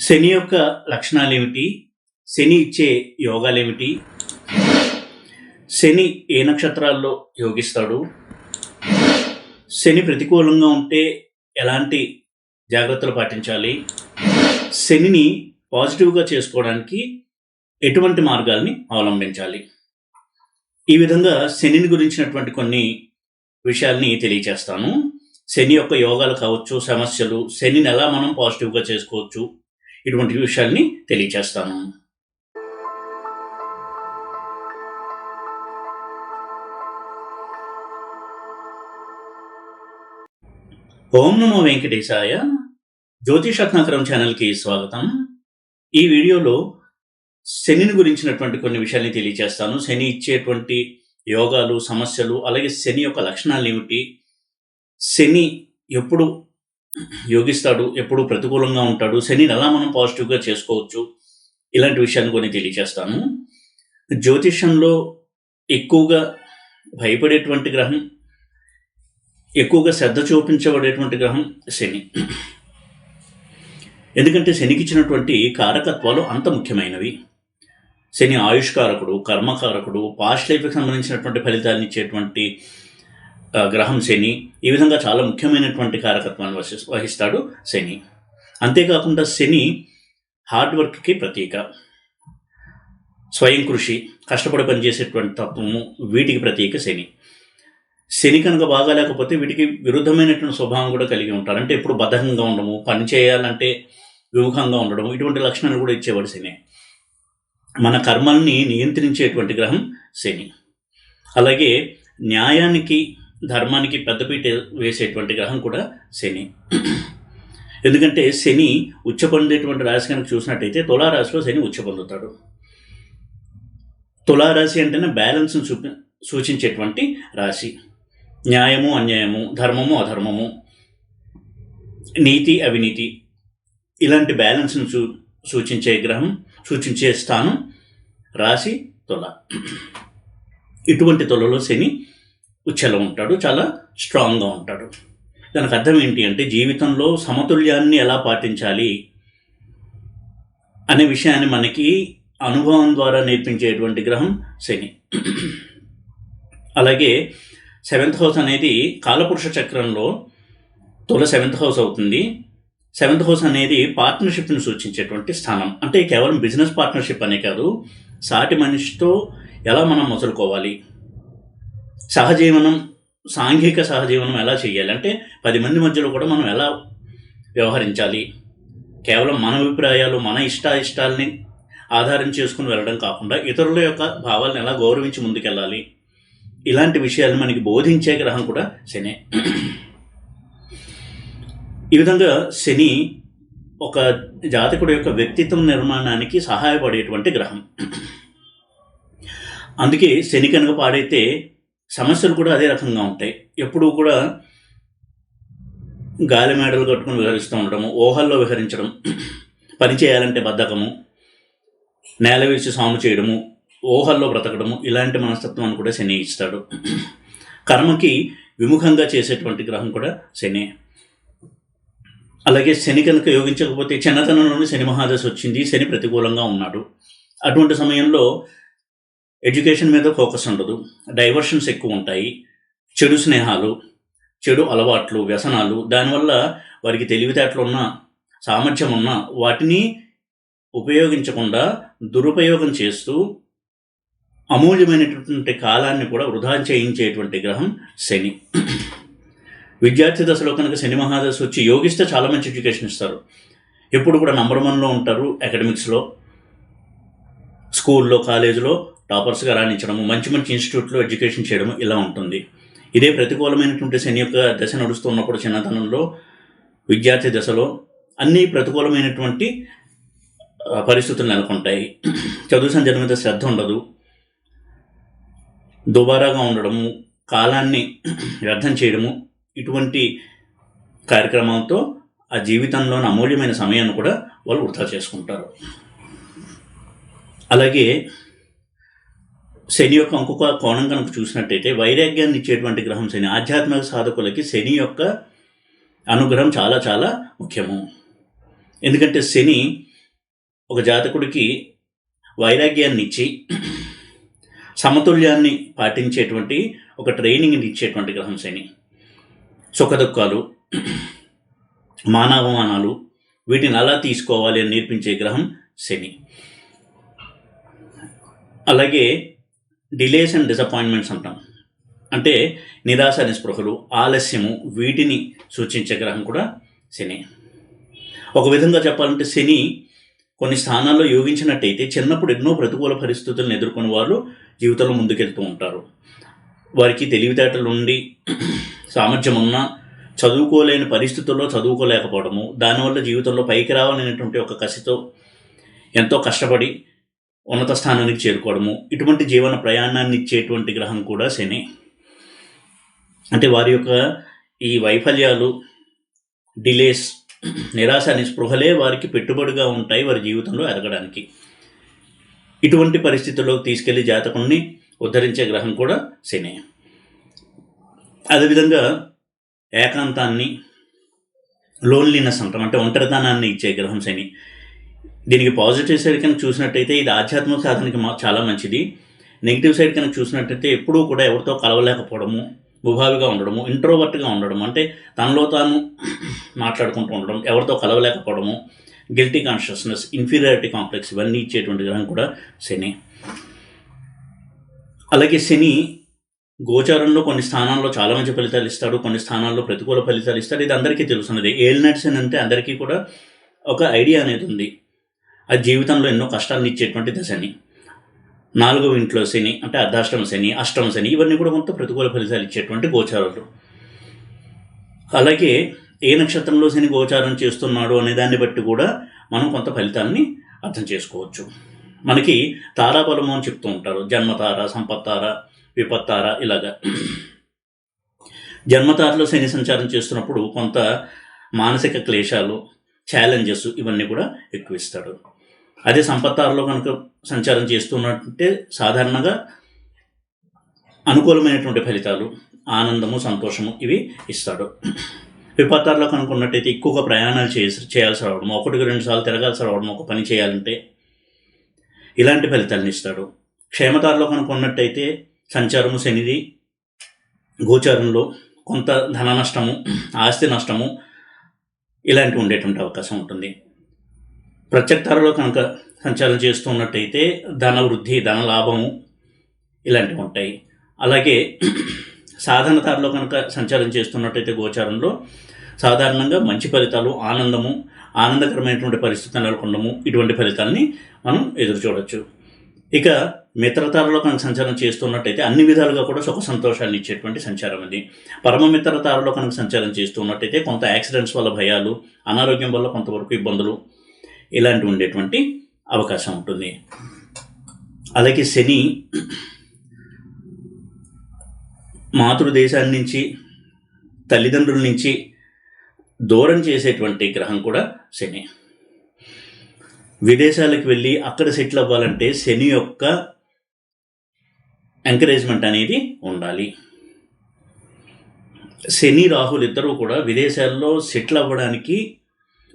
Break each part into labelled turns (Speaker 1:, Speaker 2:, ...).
Speaker 1: శని యొక్క లక్షణాలేమిటి? శని ఇచ్చే యోగాలేమిటి? శని ఏ నక్షత్రాల్లో యోగిస్తాడు? శని ప్రతికూలంగా ఉంటే ఎలాంటి జాగ్రత్తలు పాటించాలి? శనిని పాజిటివ్‌గా చేసుకోవడానికి ఎటువంటి మార్గాల్ని అవలంబించాలి? ఈ విధంగా శనిని గురించినటువంటి కొన్ని విషయాల్ని తెలియచేస్తాను. శని యొక్క యోగాలు కావచ్చు, సమస్యలు, శనిని ఎలా మనం పాజిటివ్‌గా చేసుకోవచ్చు, ఇటువంటి విషయాల్ని తెలియచేస్తాను. ఓం నమో వెంకటేశాయ. జ్యోతిషరత్నాకరం ఛానల్కి స్వాగతం. ఈ వీడియోలో శనిని గురించినటువంటి కొన్ని విషయాల్ని తెలియచేస్తాను. శని ఇచ్చేటువంటి యోగాలు, సమస్యలు, అలాగే శని యొక్క లక్షణాలు ఏమిటి, శని ఎప్పుడు యోగిస్తాడు, ఎప్పుడు ప్రతికూలంగా ఉంటాడు, శనిని ఎలా మనం పాజిటివ్గా చేసుకోవచ్చు, ఇలాంటి విషయాన్ని కొన్ని తెలియచేస్తాను. జ్యోతిషంలో ఎక్కువగా భయపడేటువంటి గ్రహం, ఎక్కువగా శ్రద్ధ చూపించబడేటువంటి గ్రహం శని. ఎందుకంటే శనికి ఇచ్చినటువంటి కారకత్వాలు అంత ముఖ్యమైనవి. శని ఆయుష్కారకుడు, కర్మకారకుడు, పాస్ట్ లైఫ్కి సంబంధించినటువంటి ఫలితాలను ఇచ్చేటువంటి గ్రహం శని. ఈ విధంగా చాలా ముఖ్యమైనటువంటి కారకత్వాన్ని వహిస్తాడు శని. అంతేకాకుండా శని హార్డ్ వర్క్కి ప్రతీక, స్వయం కృషి, కష్టపడి పనిచేసేటువంటి తత్వము, వీటికి ప్రతీక శని. శని కనుక బాగా లేకపోతే వీటికి విరుద్ధమైనటువంటి స్వభావం కూడా కలిగి ఉంటారు. అంటే ఎప్పుడు బద్ధకంగా ఉండము, పని చేయాలంటే విముఖంగా ఉండడం, ఇటువంటి లక్షణాలు కూడా ఇచ్చేవాడు శని. మన కర్మల్ని నియంత్రించేటువంటి గ్రహం శని. అలాగే న్యాయానికి, ధర్మానికి పెద్దపీట వేసేటువంటి గ్రహం కూడా శని. ఎందుకంటే శని ఉచ్చ పొందేటువంటి రాశి కనుక చూసినట్టయితే తులారాశిలో శని ఉచ్చ పొందుతాడు. తులారాశి అంటేనే బ్యాలెన్స్ను సూచించేటువంటి రాశి. న్యాయము, అన్యాయము, ధర్మము, అధర్మము, నీతి, అవినీతి, ఇలాంటి బ్యాలెన్స్ను సూచించే గ్రహం, సూచించే స్థానం రాశి తుల. ఇటువంటి తులలో శని ఉచ్చలో ఉంటాడు, చాలా స్ట్రాంగ్గా ఉంటాడు. దానికి అర్థం ఏంటి అంటే జీవితంలో సమతుల్యాన్ని ఎలా పాటించాలి అనే విషయాన్ని మనకి అనుభవం ద్వారా నేర్పించేటువంటి గ్రహం శని. అలాగే 7th హౌస్ అనేది కాలపురుష చక్రంలో తుల 7th హౌస్ అవుతుంది. 7th హౌస్ అనేది పార్ట్నర్షిప్ని సూచించేటువంటి స్థానం. అంటే కేవలం బిజినెస్ పార్ట్నర్షిప్ అనే కాదు, సాటి మనిషితో ఎలా మనం మొదలుకోవాలి, సహజీవనం, సాంఘిక సహజీవనం ఎలా చేయాలి, అంటే 10 మంది మధ్యలో కూడా మనం ఎలా వ్యవహరించాలి, కేవలం మన అభిప్రాయాలు, మన ఇష్టాలని ఆధారం చేసుకుని వెళ్ళడం కాకుండా ఇతరుల యొక్క భావాలను ఎలా గౌరవించి ముందుకెళ్ళాలి, ఇలాంటి విషయాలు మనకి బోధించే గ్రహం కూడా శని. ఈ విధంగా శని ఒక జాతకుడు యొక్క వ్యక్తిత్వం నిర్మాణానికి సహాయపడేటువంటి గ్రహం. అందుకే శని కనుక పాడైతే సమస్యలు కూడా అదే రకంగా ఉంటాయి. ఎప్పుడూ కూడా గాలి మేడలు కట్టుకుని విహరిస్తూ ఉండడము, ఊహల్లో విహరించడం, పని చేయాలంటే బద్ధకము, నేల విరిచి సాము చేయడము, ఊహల్లో బ్రతకడము, ఇలాంటి మనస్తత్వాన్ని కూడా శని ఇస్తాడు. కర్మకి విముఖంగా చేసేటువంటి గ్రహం కూడా శని. అలాగే శని కనుక యోగించకపోతే చిన్నతనంలోనే శని మహాదశ వచ్చింది, శని ప్రతికూలంగా ఉన్నాడు. అటువంటి సమయంలో ఎడ్యుకేషన్ మీద ఫోకస్ ఉండదు, డైవర్షన్స్ ఎక్కువ ఉంటాయి, చెడు స్నేహాలు, చెడు అలవాట్లు, వ్యసనాలు, దానివల్ల వారికి తెలివితేటలు ఉన్నా, సామర్థ్యం ఉన్నా వాటిని ఉపయోగించకుండా దురుపయోగం చేస్తూ అమూల్యమైనటువంటి కాలాన్ని కూడా వృధా చేయించేటువంటి గ్రహం శని. విద్యార్థి దశలో కనుక శని మహాదశ వచ్చి యోగిస్తే చాలా మంచి ఎడ్యుకేషన్ ఇస్తారు. ఎప్పుడు కూడా నంబర్ 1లో ఉంటారు అకాడమిక్స్లో, స్కూల్లో, కాలేజీలో టాపర్స్గా రాణించడము, మంచి మంచి ఇన్స్టిట్యూట్లో ఎడ్యుకేషన్ చేయడము, ఇలా ఉంటుంది. ఇదే ప్రతికూలమైనటువంటి శని యొక్క దశ నడుస్తున్నప్పుడు చిన్నతనంలో, విద్యార్థి దశలో అన్నీ ప్రతికూలమైనటువంటి పరిస్థితులు నెలకొంటాయి. చదువు సంధ్య మీద శ్రద్ధ ఉండదు, దుబారాగా ఉండడము, కాలాన్ని వ్యర్థం చేయడము, ఇటువంటి కార్యక్రమాలతో ఆ జీవితంలోని అమూల్యమైన సమయాన్ని కూడా వాళ్ళు వృధా చేసుకుంటారు. అలాగే శని యొక్క ఇంకొక కోణం కనుక చూసినట్టయితే వైరాగ్యాన్ని ఇచ్చేటువంటి గ్రహం శని. ఆధ్యాత్మిక సాధకులకి శని యొక్క అనుగ్రహం చాలా చాలా ముఖ్యము. ఎందుకంటే శని ఒక జాతకుడికి వైరాగ్యాన్ని ఇచ్చి సమతుల్యాన్ని పాటించేటువంటి ఒక ట్రైనింగ్ని ఇచ్చేటువంటి గ్రహం శని. సుఖదుఖాలు, మానవమానాలు వీటిని అలా తీసుకోవాలి అని నేర్పించే గ్రహం శని. అలాగే డిలేస్ అండ్ డిసప్పాయింట్మెంట్స్ అంటాం, అంటే నిరాశ నిస్పృహలు, ఆలస్యము వీటిని సూచించే గ్రహం కూడా శని. ఒక విధంగా చెప్పాలంటే శని కొన్ని స్థానాల్లో యోగించినట్టయితే చిన్నప్పుడు ఎన్నో ప్రతికూల పరిస్థితులను ఎదుర్కొని వాళ్ళు జీవితంలో ముందుకెళ్తూ ఉంటారు. వారికి తెలివితేటలు ఉండి సామర్థ్యం ఉన్నా చదువుకోలేని పరిస్థితుల్లో చదువుకోలేకపోవడము, దానివల్ల జీవితంలో పైకి రావాలనేటువంటి ఒక కసితో ఎంతో కష్టపడి ఉన్నత స్థానానికి చేరుకోవడము, ఇటువంటి జీవన ప్రయాణాన్ని ఇచ్చేటువంటి గ్రహం కూడా శని. అంటే వారి యొక్క ఈ వైఫల్యాలు, డిలేస్, నిరాశ నిస్పృహలే వారికి పెట్టుబడిగా ఉంటాయి వారి జీవితంలో ఎదగడానికి. ఇటువంటి పరిస్థితుల్లోకి తీసుకెళ్లి జాతకుణ్ణి ఉద్ధరించే గ్రహం కూడా శని. అదేవిధంగా ఏకాంతాన్ని, లోన్లీనెస్ అంటాం, అంటే ఒంటరితనాన్ని ఇచ్చే గ్రహం శని. దీనికి పాజిటివ్ సైడ్ కనుక చూసినట్టయితే ఇది ఆధ్యాత్మిక సాధనకి చాలా మంచిది. నెగిటివ్ సైడ్ కనుక చూసినట్టయితే ఎప్పుడూ కూడా ఎవరితో కలవలేకపోవడము, ముభావిగా ఉండడము, ఇంట్రోవర్ట్గా ఉండడం, అంటే తనలో తాను మాట్లాడుకుంటూ ఉండడం, ఎవరితో కలవలేకపోవడము, గిల్టీ కాన్షియస్నెస్, ఇన్ఫీరియారిటీ కాంప్లెక్స్ ఇవన్నీ ఇచ్చేటువంటి గ్రహం కూడా శని. అలాగే శని గోచారంలో కొన్ని స్థానాల్లో చాలా మంచి ఫలితాలు ఇస్తాడు, కొన్ని స్థానాల్లో ప్రతికూల ఫలితాలు ఇస్తాడు. ఇది అందరికీ తెలుసున్నది. ఏలినాటి శని అంటే అందరికీ కూడా ఒక ఐడియా అనేది ఉంది. అది జీవితంలో ఎన్నో కష్టాలను ఇచ్చేటువంటి దశని. 4వ ఇంట్లో శని అంటే అర్ధాష్టమ శని, అష్టమ శని ఇవన్నీ కూడా కొంత ప్రతికూల ఫలితాలు ఇచ్చేటువంటి గోచారాలు. అలాగే ఏ నక్షత్రంలో శని గోచారం చేస్తున్నాడు అనే దాన్ని బట్టి కూడా మనం కొంత ఫలితాన్ని అర్థం చేసుకోవచ్చు. మనకి తారాబలము అని చెప్తూ ఉంటారు, జన్మతార, సంపత్తార, విపత్తార ఇలాగా. జన్మతారలో శని సంచారం చేస్తున్నప్పుడు కొంత మానసిక క్లేశాలు, ఛాలెంజెస్ ఇవన్నీ కూడా ఎక్కువ ఇస్తాడు. అదే సంపత్తారలో కనుక సంచారం చేస్తున్నట్టే సాధారణంగా అనుకూలమైనటువంటి ఫలితాలు, ఆనందము, సంతోషము ఇవి ఇస్తాడు. విపత్తారలో కనుకున్నట్టయితే ఎక్కువగా ప్రయాణాలు చేయాల్సి రావడం, 1-2 సార్లు తిరగాల్సి రావడం ఒక పని చేయాలంటే, ఇలాంటి ఫలితాలను ఇస్తాడు. క్షేమతారలో కనుకున్నట్టయితే సంచారము శనిది గోచారంలో కొంత ధన నష్టము, ఆస్తి నష్టము ఇలాంటివి ఉండేటువంటి అవకాశం ఉంటుంది. ప్రత్యక్తారలో కనుక సంచారం చేస్తున్నట్టయితే ధన వృద్ధి, ధన లాభము ఇలాంటివి ఉంటాయి. అలాగే సాధన తారలో కనుక సంచారం చేస్తున్నట్టయితే గోచారంలో సాధారణంగా మంచి ఫలితాలు, ఆనందము, ఆనందకరమైనటువంటి పరిస్థితులు నెలకొనడము ఇటువంటి ఫలితాలని మనం ఎదురు చూడవచ్చు. ఇక మిత్రతారలో కనుక సంచారం చేస్తున్నట్టయితే అన్ని విధాలుగా కూడా సుఖ సంతోషాన్ని ఇచ్చేటువంటి సంచారం అది. పరమ మిత్రతారలో కనుక సంచారం చేస్తున్నట్టయితే కొంత యాక్సిడెంట్స్ వల్ల భయాలు, అనారోగ్యం వల్ల కొంతవరకు ఇబ్బందులు ఇలాంటివి ఉండేటువంటి అవకాశం ఉంటుంది. అలాగే శని మాతృదేశాన్ని నుంచి, తల్లిదండ్రుల నుంచి దూరం చేసేటువంటి గ్రహం కూడా శని. విదేశాలకు వెళ్ళి అక్కడ సెటిల్ అవ్వాలంటే శని యొక్క ఎంకరేజ్మెంట్ అనేది ఉండాలి. శని, రాహులు ఇద్దరూ కూడా విదేశాల్లో సెటిల్ అవ్వడానికి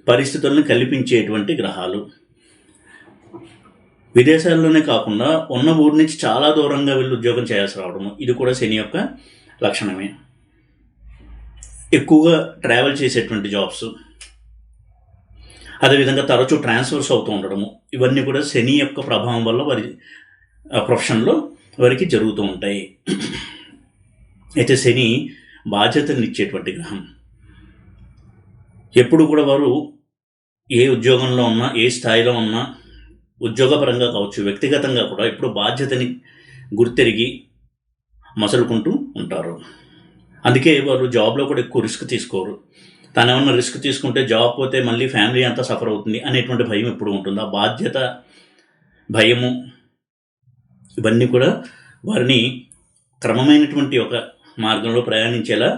Speaker 1: పరిస్థితులను కల్పించేటువంటి గ్రహాలు. విదేశాల్లోనే కాకుండా ఉన్న ఊరి నుంచి చాలా దూరంగా వెళ్ళి ఉద్యోగం చేయాల్సి రావడము ఇది కూడా శని యొక్క లక్షణమే. ఎక్కువగా ట్రావెల్ చేసేటువంటి జాబ్స్, అదేవిధంగా తరచూ ట్రాన్స్ఫర్స్ అవుతూ ఉండడము ఇవన్నీ కూడా శని యొక్క ప్రభావం వల్ల వారి ప్రొఫెషన్లో వారికి జరుగుతూ ఉంటాయి. అయితే శని బాధ్యతను ఇచ్చేటువంటి గ్రహం. ఎప్పుడు కూడా వారు ఏ ఉద్యోగంలో ఉన్నా, ఏ స్థాయిలో ఉన్నా, ఉద్యోగపరంగా కావచ్చు, వ్యక్తిగతంగా కూడా ఎప్పుడు బాధ్యతని గుర్తెరిగి మసలుకుంటూ ఉంటారు. అందుకే వారు జాబ్లో కూడా ఎక్కువ రిస్క్ తీసుకోరు. తను ఏమన్నా రిస్క్ తీసుకుంటే జాబ్ పోతే మళ్ళీ ఫ్యామిలీ అంతా సఫర్ అవుతుంది అనేటువంటి భయం ఎప్పుడు ఉంటుంది. ఆ బాధ్యత, భయము ఇవన్నీ కూడా వారిని క్రమమైనటువంటి ఒక మార్గంలో ప్రయాణించేలా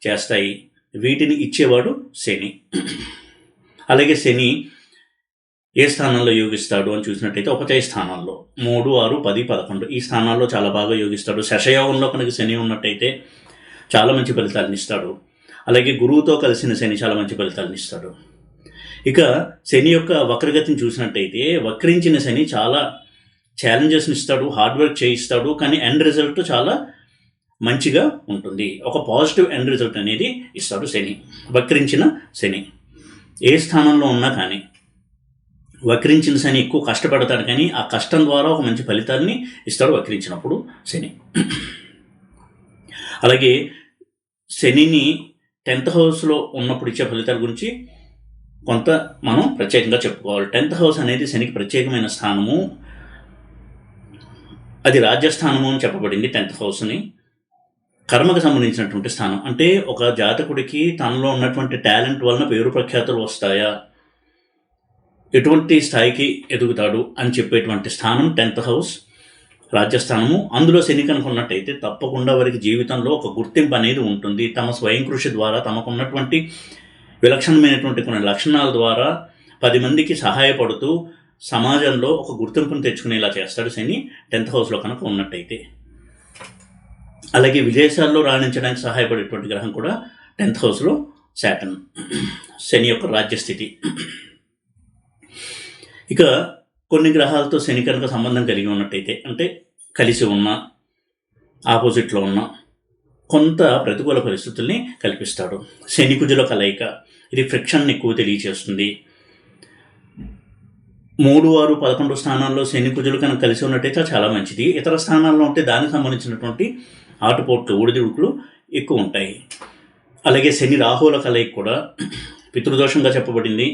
Speaker 1: చేస్తాయి. వీటిని ఇచ్చేవాడు శని. అలాగే శని ఏ స్థానంలో యోగిస్తాడు అని చూసినట్టయితే ఉపచయ స్థానాల్లో 3, 6, 10, 11 ఈ స్థానాల్లో చాలా బాగా యోగిస్తాడు. శశయోగంలో కనుక శని ఉన్నట్టయితే చాలా మంచి ఫలితాలను ఇస్తాడు. అలాగే గురువుతో కలిసిన శని చాలా మంచి ఫలితాలను ఇస్తాడు. ఇక శని యొక్క వక్రగతిని చూసినట్టయితే వక్రించిన శని చాలా ఛాలెంజెస్ని ఇస్తాడు, హార్డ్ వర్క్ చేయిస్తాడు, కానీ ఎండ్ రిజల్ట్ చాలా మంచిగా ఉంటుంది. ఒక పాజిటివ్ ఎండ్ రిజల్ట్ అనేది ఇస్తాడు శని. వక్రించిన శని ఏ స్థానంలో ఉన్నా కానీ వక్రించిన శని ఎక్కువ కష్టపడతాడు, కానీ ఆ కష్టం ద్వారా ఒక మంచి ఫలితాన్ని ఇస్తాడు వక్రించినప్పుడు శని. అలాగే శనిని 10th హౌస్లో ఉన్నప్పుడు ఇచ్చే ఫలితాల గురించి కొంత మనం ప్రత్యేకంగా చెప్పుకోవాలి. 10th హౌస్ అనేది శనికి ప్రత్యేకమైన స్థానము. అది రాజ్యస్థానము అని చెప్పబడింది. 10th హౌస్ని కర్మకు సంబంధించినటువంటి స్థానం. అంటే ఒక జాతకుడికి తనలో ఉన్నటువంటి టాలెంట్ వలన పేరు ప్రఖ్యాతులు వస్తాయా, ఎటువంటి స్థాయికి ఎదుగుతాడు అని చెప్పేటువంటి స్థానం 10th హౌస్ రాజ్యస్థానము. అందులో శని కనుక ఉన్నట్టయితే తప్పకుండా వారికి జీవితంలో ఒక గుర్తింపు అనేది ఉంటుంది. తమ స్వయం కృషి ద్వారా తమకున్నటువంటి విలక్షణమైనటువంటి కొన్ని లక్షణాల ద్వారా 10 మందికి సహాయపడుతూ సమాజంలో ఒక గుర్తింపును తెచ్చుకునేలా చేస్తాడు శని 10th హౌస్లో కనుక ఉన్నట్టయితే. అలాగే విదేశాల్లో రాణించడానికి సహాయపడేటువంటి గ్రహం కూడా 10th హౌస్లో శాటర్న్, శని యొక్క రాజ్యస్థితి. ఇక కొన్ని గ్రహాలతో శని కనుక సంబంధం కలిగి ఉన్నట్టయితే, అంటే కలిసి ఉన్న, ఆపోజిట్లో ఉన్న, కొంత ప్రతికూల పరిస్థితుల్ని కల్పిస్తాడు. శని కుజుల కలయిక ఇది ఫ్రిక్షన్ ఎక్కువ తెలియచేస్తుంది. 3, 6, 11 స్థానాల్లో శని కుజులు కనుక కలిసి ఉన్నట్టయితే చాలా మంచిది. ఇతర స్థానాల్లో ఉంటే దానికి సంబంధించినటువంటి ఆటుపోట్లు, ఒడిదుడుకులు ఎక్కువ ఉంటాయి. అలాగే శని రాహువుల కలయిక కూడా పితృదోషంగా చెప్పబడింది.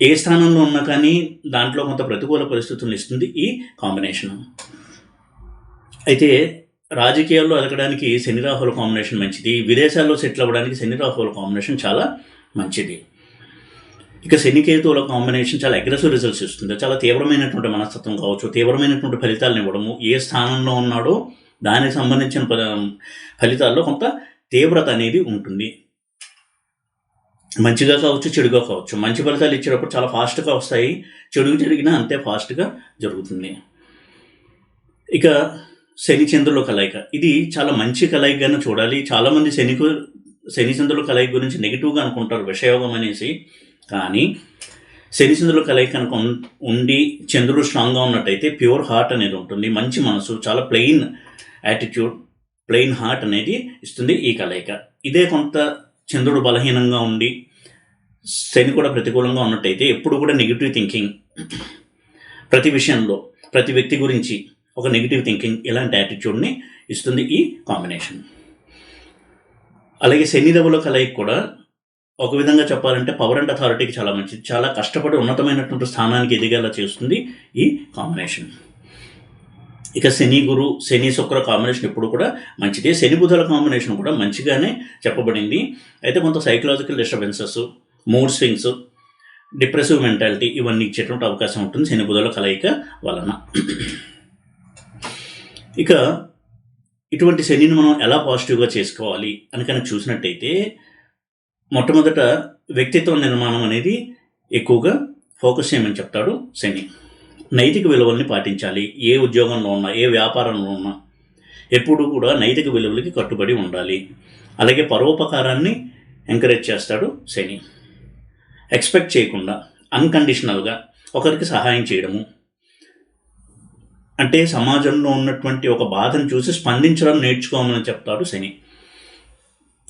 Speaker 1: ఏ స్థానంలో ఉన్నా కానీ దాంట్లో కొంత ప్రతికూల పరిస్థితులను ఇస్తుంది ఈ కాంబినేషన్. అయితే రాజకీయాల్లో ఎదగడానికి శని రాహువుల కాంబినేషన్ మంచిది. విదేశాల్లో సెటిల్ అవ్వడానికి శని రాహువుల కాంబినేషన్ చాలా మంచిది. ఇక శని కేతువుల కాంబినేషన్ చాలా అగ్రెసివ్ రిజల్ట్స్ ఇస్తుంది. చాలా తీవ్రమైనటువంటి మనస్తత్వం కావచ్చు, తీవ్రమైనటువంటి ఫలితాలను ఇవ్వడము. ఏ స్థానంలో ఉన్నాడో దానికి సంబంధించిన ఫలితాల్లో కొంత తీవ్రత అనేది ఉంటుంది. మంచిగా కావచ్చు, చెడుగా కావచ్చు. మంచి ఫలితాలు ఇచ్చేటప్పుడు చాలా ఫాస్ట్గా వస్తాయి, చెడు జరిగినా అంతే ఫాస్ట్గా జరుగుతుంది. ఇక శని చంద్రుల కలయిక ఇది చాలా మంచి కలయికగానే చూడాలి. చాలామంది శని చంద్రుల కలయిక గురించి నెగిటివ్గా అనుకుంటారు, విషయోగం అనేసి. కానీ శని చంద్రుల కలయిక కనుక ఉండి చంద్రుడు స్ట్రాంగ్గా ఉన్నట్టయితే ప్యూర్ హార్ట్ అనేది ఉంటుంది, మంచి మనసు, చాలా ప్లెయిన్ యాటిట్యూడ్, ప్లెయిన్ హార్ట్ అనేది ఇస్తుంది ఈ కలయిక. ఇదే కొంత చంద్రుడు బలహీనంగా ఉండి శని కూడా ప్రతికూలంగా ఉన్నట్టయితే ఎప్పుడు కూడా నెగిటివ్ థింకింగ్, ప్రతి విషయంలో ప్రతి వ్యక్తి గురించి ఒక నెగిటివ్ థింకింగ్, ఇలాంటి యాటిట్యూడ్ని ఇస్తుంది ఈ కాంబినేషన్. అలాగే శని రవుల కలయిక కూడా ఒక విధంగా చెప్పాలంటే పవర్ అండ్ అథారిటీకి చాలా మంచిది. చాలా కష్టపడి ఉన్నతమైనటువంటి స్థానానికి ఎదిగేలా చేస్తుంది ఈ కాంబినేషన్. ఇక శని గురు, శని శుక్ర కాంబినేషన్ ఎప్పుడు కూడా మంచిదే. శని బుధుల కాంబినేషన్ కూడా మంచిగానే చెప్పబడింది. అయితే కొంత psychological disturbances, mood swings, depressive mentality ఇవన్నీ ఇచ్చేటువంటి అవకాశం ఉంటుంది శని బుధుల కలయిక వలన. ఇక ఇటువంటి శనిని మనం ఎలా పాజిటివ్గా చేసుకోవాలి అని కనుక చూసినట్టయితే, మొట్టమొదట వ్యక్తిత్వ నిర్మాణం అనేది ఎక్కువగా ఫోకస్ చేయమని చెప్తాడు శని. నైతిక విలువల్ని పాటించాలి. ఏ ఉద్యోగంలో ఉన్నా, ఏ వ్యాపారంలో ఉన్నా ఎప్పుడూ కూడా నైతిక విలువలకి కట్టుబడి ఉండాలి. అలాగే పరోపకారాన్ని ఎంకరేజ్ చేస్తాడు శని. ఎక్స్పెక్ట్ చేయకుండా అన్కండిషనల్గా ఒకరికి సహాయం చేయడము, అంటే సమాజంలో ఉన్నటువంటి ఒక బాధను చూసి స్పందించడం నేర్చుకోమని చెప్తాడు శని.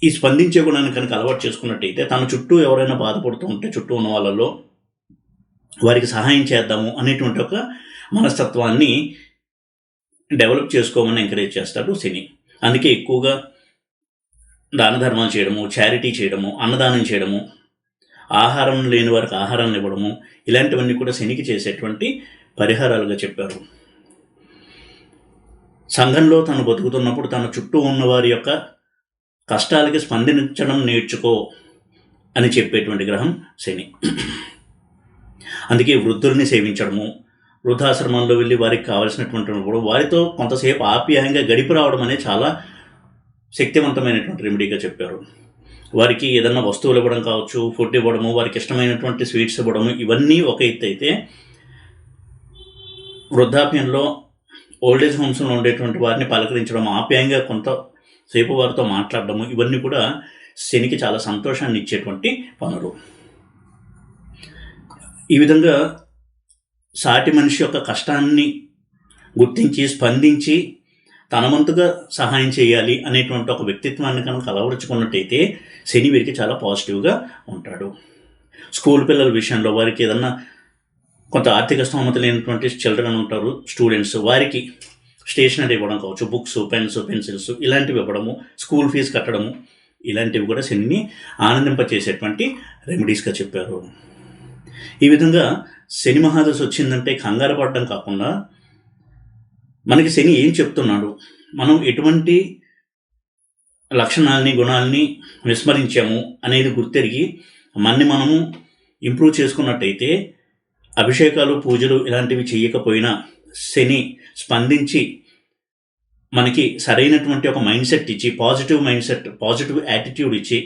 Speaker 1: ఈ స్పందించే గుణాన్ని కనుక అలవాటు చేసుకున్నట్టయితే తన చుట్టూ ఎవరైనా బాధపడుతూ ఉంటే చుట్టూ ఉన్న వాళ్ళలో వారికి సహాయం చేద్దాము అనేటువంటి ఒక మనస్తత్వాన్ని డెవలప్ చేసుకోమని ఎంకరేజ్ చేస్తాడు శని. అందుకే ఎక్కువగా దాన ధర్మాలు చేయడము, చారిటీ చేయడము, అన్నదానం చేయడము, ఆహారం లేని వారికి ఆహారాన్ని ఇవ్వడము, ఇలాంటివన్నీ కూడా శనికి చేసేటువంటి పరిహారాలుగా చెప్పారు. సంఘంలో తను బతుకుతున్నప్పుడు తన చుట్టూ ఉన్న వారి యొక్క కష్టాలకి స్పందించడం నేర్చుకో అని చెప్పేటువంటి గ్రహం శని. అందుకే వృద్ధుల్ని సేవించడము, వృద్ధాశ్రమంలో వెళ్ళి వారికి కావాల్సినటువంటి వారితో కొంతసేపు ఆప్యాయంగా గడిపి రావడం అనేది చాలా శక్తివంతమైనటువంటి రెమెడీగా చెప్పారు. వారికి ఏదన్నా వస్తువులు ఇవ్వడం కావచ్చు, ఫుడ్ ఇవ్వడము, వారికి ఇష్టమైనటువంటి స్వీట్స్ ఇవ్వడము, ఇవన్నీ ఒక ఎత్తు అయితే, వృద్ధాప్యంలో ఓల్డేజ్ హోమ్స్లో ఉండేటువంటి వారిని పలకరించడం, ఆప్యాయంగా కొంతసేపు వారితో మాట్లాడడము, ఇవన్నీ కూడా శనికి చాలా సంతోషాన్ని ఇచ్చేటువంటి పనులు. ఈ విధంగా సాటి మనిషి యొక్క కష్టాన్ని గుర్తించి స్పందించి తన వంతుగా సహాయం చేయాలి అనేటువంటి ఒక వ్యక్తిత్వాన్ని కనుక అలవరుచుకున్నట్టయితే శని వీరికి చాలా పాజిటివ్గా ఉంటాడు. స్కూల్ పిల్లల విషయంలో వారికి ఏదన్నా కొంత ఆర్థిక స్తోమత లేనటువంటి చిల్డ్రన్ ఉంటారు, స్టూడెంట్స్, వారికి స్టేషనరీ ఇవ్వడం కావచ్చు, బుక్స్, పెన్స్, పెన్సిల్స్ ఇలాంటివి ఇవ్వడము, స్కూల్ ఫీజు కట్టడము, ఇలాంటివి కూడా శనిని ఆనందింపచేసేటువంటి రెమెడీస్గా చెప్పారు. ఈ విధంగా శని మహాదశ వచ్చిందంటే కంగారు పడడం కాకుండా మనకి శని ఏం చెప్తున్నాడు, మనం ఎటువంటి లక్షణాలని గుణాలని విస్మరించాము అనేది గుర్తెరిగి మనము ఇంప్రూవ్ చేసుకున్నట్టయితే అభిషేకాలు, పూజలు ఇలాంటివి చేయకపోయినా శని స్పందించి మనకి సరైనటువంటి ఒక మైండ్ సెట్ ఇచ్చి, positive mind set, positive attitude ఇచ్చి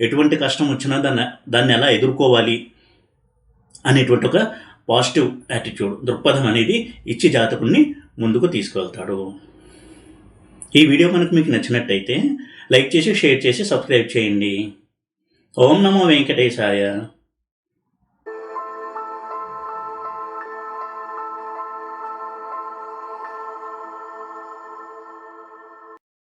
Speaker 1: ఎటువంటి కష్టం వచ్చినా దాన్ని ఎలా ఎదుర్కోవాలి అనేటువంటి ఒక పాజిటివ్ యాటిట్యూడ్, దృక్పథం అనేది ఇచ్చి జాతకుడిని ముందుకు తీసుకువెళ్తాడు. ఈ వీడియో కనుక మీకు నచ్చినట్టయితే లైక్ చేసి, షేర్ చేసి, సబ్స్క్రైబ్ చేయండి. ఓం నమో వెంకటేశాయ.